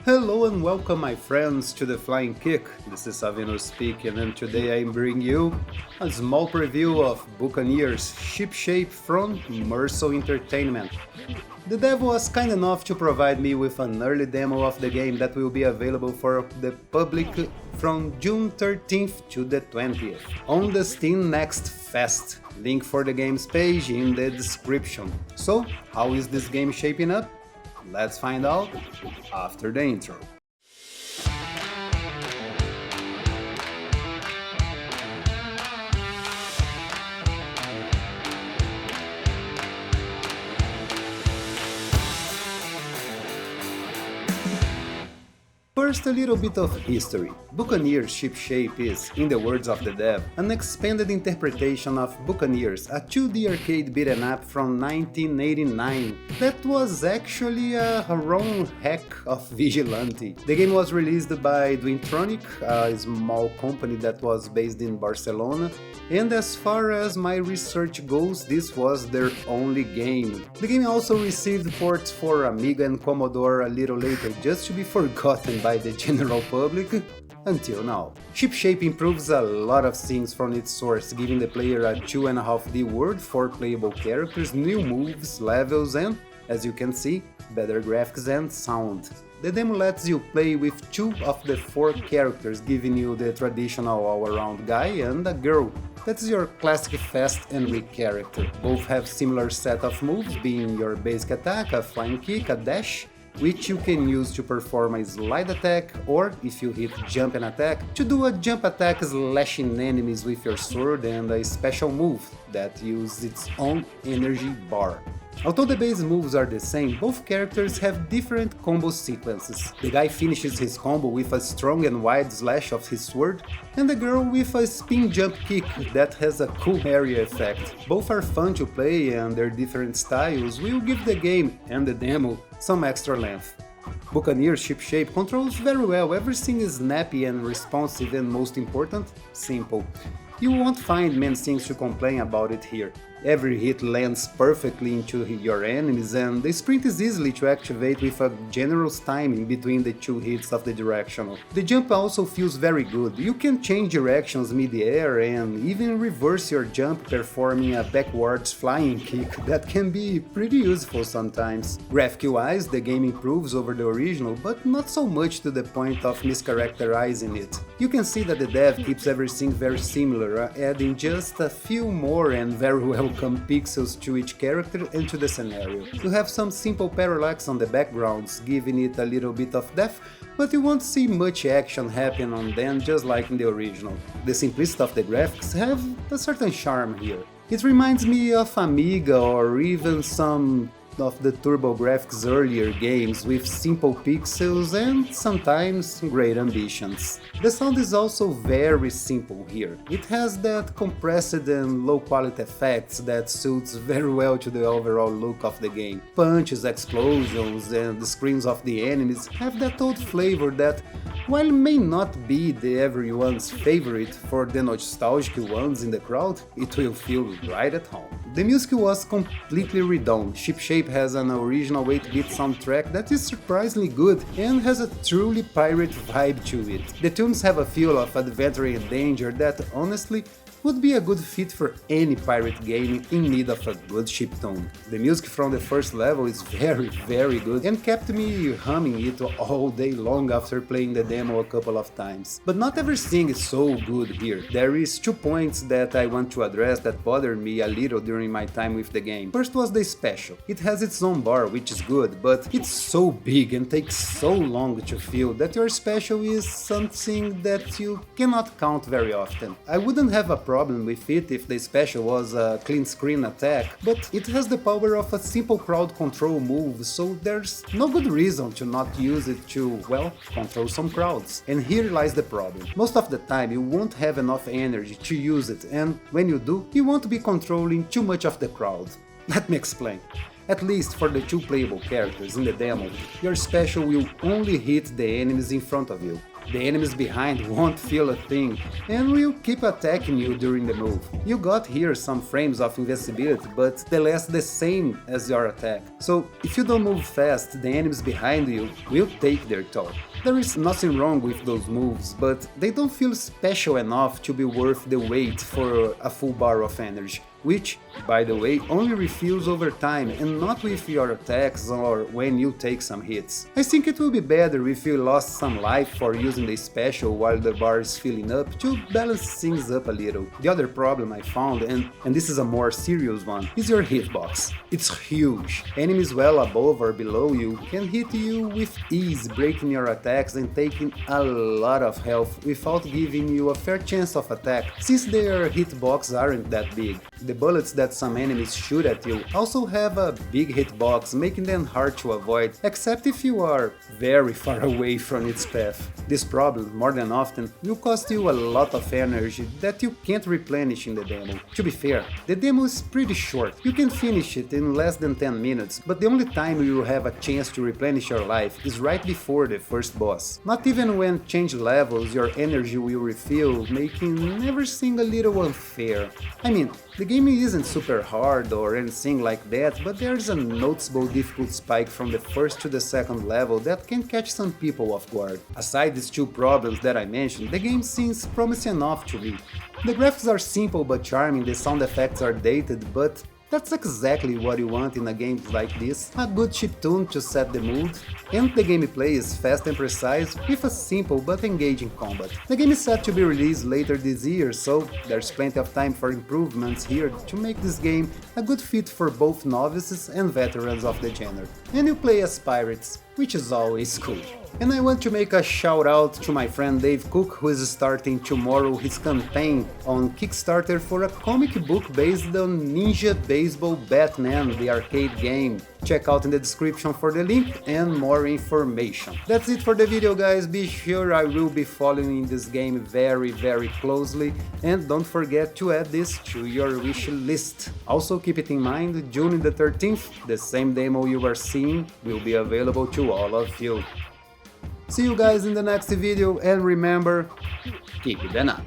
Hello and welcome my friends to the Flying Kick. This is Savino speaking and today I bring you a small preview of Buccaneers Shipshape from Merso Entertainment. The dev was kind enough to provide me with an early demo of the game that will be available for the public from June 13th to the 20th on the Steam Next Fest. Link for the game's page in the description. So, how is this game shaping up? Let's find out after the intro. First, a little bit of history. Buccaneers Shipshape is, in the words of the dev, an expanded interpretation of Buccaneers, a 2D arcade beat-'em up from 1989 that was actually a wrong hack of Vigilante. The game was released by Dwintronic, a small company that was based in Barcelona, and as far as my research goes, this was their only game. The game also received ports for Amiga and Commodore a little later, just to be forgotten by the general public until now. Shipshape improves a lot of things from its source, giving the player a 2.5D world, 4 playable characters, new moves, levels and, as you can see, better graphics and sound. The demo lets you play with 2 of the 4 characters, giving you the traditional all-around guy and a girl. That's your classic fast and weak character. Both have similar set of moves, being your basic attack, a flying kick, a dash, which you can use to perform a slide attack, or if you hit jump and attack, to do a jump attack slashing enemies with your sword, and a special move that uses its own energy bar. Although the base moves are the same, both characters have different combo sequences. The guy finishes his combo with a strong and wide slash of his sword, and the girl with a spin jump kick that has a cool area effect. Both are fun to play and their different styles will give the game and the demo some extra length. Buccaneers Shipshape controls very well, everything is snappy and responsive and most important, simple. You won't find many things to complain about it here. Every hit lands perfectly into your enemies and the sprint is easily to activate with a generous timing between the 2 hits of the directional. The jump also feels very good, you can change directions mid-air and even reverse your jump performing a backwards flying kick that can be pretty useful sometimes. Graphic-wise, the game improves over the original, but not so much to the point of mischaracterizing it. You can see that the dev keeps everything very similar, adding just a few more and very welcome pixels to each character and to the scenario. You have some simple parallax on the backgrounds, giving it a little bit of depth, but you won't see much action happen on them just like in the original. The simplicity of the graphics have a certain charm here. It reminds me of Amiga or even some of the TurboGrafx earlier games with simple pixels and sometimes great ambitions. The sound is also very simple here. It has that compressed and low quality effects that suits very well to the overall look of the game. Punches, explosions and the screams of the enemies have that old flavor that, while may not be the everyone's favorite, for the nostalgic ones in the crowd, it will feel right at home. The music was completely redone. Shipshape has an original 8-bit soundtrack that is surprisingly good and has a truly pirate vibe to it. The tunes have a feel of adventure and danger that, honestly, would be a good fit for any pirate game in need of a good ship tone. The music from the first level is very good and kept me humming it all day long after playing the demo a couple of times. But not everything is so good here. There is 2 points that I want to address that bothered me a little during my time with the game. First was the special. It has its own bar, which is good, but it's so big and takes so long to fill that your special is something that you cannot count very often. I wouldn't have a problem with it if the special was a clean screen attack, but it has the power of a simple crowd control move, so there's no good reason to not use it to, well, control some crowds. And here lies the problem. Most of the time you won't have enough energy to use it, and when you do, you won't be controlling too much of the crowd. Let me explain. At least for the 2 playable characters in the demo, your special will only hit the enemies in front of you. The enemies behind won't feel a thing and will keep attacking you during the move. You got here some frames of invincibility, but they last the same as your attack. So if you don't move fast, the enemies behind you will take their toll. There is nothing wrong with those moves, but they don't feel special enough to be worth the wait for a full bar of energy, which, by the way, only refills over time and not with your attacks or when you take some hits. I think it will be better if you lost some life for using the special while the bar is filling up to balance things up a little. The other problem I found, and this is a more serious one, is your hitbox. It's huge. Enemies well above or below you can hit you with ease, breaking your attacks and taking a lot of health without giving you a fair chance of attack, since their hitbox aren't that big. The bullets that some enemies shoot at you also have a big hitbox, making them hard to avoid, except if you are very far away from its path. This problem, more than often, will cost you a lot of energy that you can't replenish in the demo. To be fair, the demo is pretty short. You can finish it in less than 10 minutes, but the only time you will have a chance to replenish your life is right before the first boss. Not even when change levels your energy will refill, making everything a little unfair. I mean, the game isn't super hard or anything like that, but there's a noticeable difficult spike from the first to the second level that can catch some people off guard. Aside these two problems that I mentioned, the game seems promising enough to me. The graphics are simple but charming, the sound effects are dated, but that's exactly what you want in a game like this, a good chiptune to set the mood, and the gameplay is fast and precise with a simple but engaging combat. The game is set to be released later this year, so there's plenty of time for improvements here to make this game a good fit for both novices and veterans of the genre. And you play as pirates, which is always cool. And I want to make a shout out to my friend Dave Cook, who is starting tomorrow his campaign on Kickstarter for a comic book based on Ninja Baseball Batman, the arcade game. Check out in the description for the link and more information. That's it for the video, guys. Be sure I will be following this game very closely, and don't forget to add this to your wish list. Also keep it in mind, June the 13th, the same demo you are seeing will be available to all of you. See you guys in the next video, and remember, keep it up.